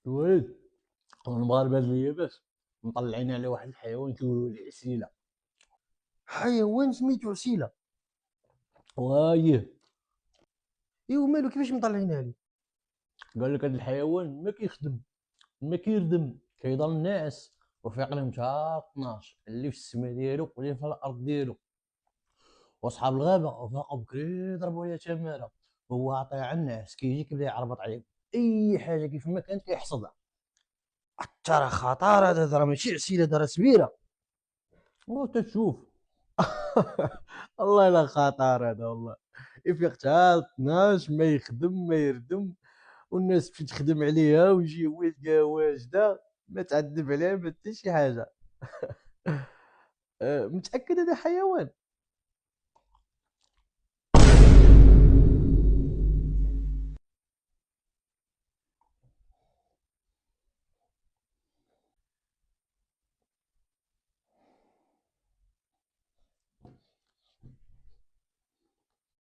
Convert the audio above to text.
الوالد المغاربه هاد الايامات مطلعين على واحد الحيوان كيقولوا له العسيله. حيوان سميتو عسيله؟ وايه. ايوا مالو كيفاش مطلعين عليه؟ قال لك هاد الحيوان ما كيخدم، ما كيردم، كيضل ناعس وفي عقله متاع 12 اللي في السما ديالو واللي في الارض ديالو. واصحاب الغابه فاقوا بكري ضربوا عليه تماره، هو عطيه على الناس كيجي كيبدا يعربط عليهم، اي حاجه كيف ما كانت كيحصدها. ترى خطر هذا، راه ماشي عسيله، راه سبيره. وتشوف. والله لا خطر هذا والله. يفيق حتى 12 ما يخدم ما يردم، والناس تمشي تخدم عليها ويجي هو يلقاها واجده ما تعذب عليها ما حتى شي حاجه. متاكد هذا حيوان؟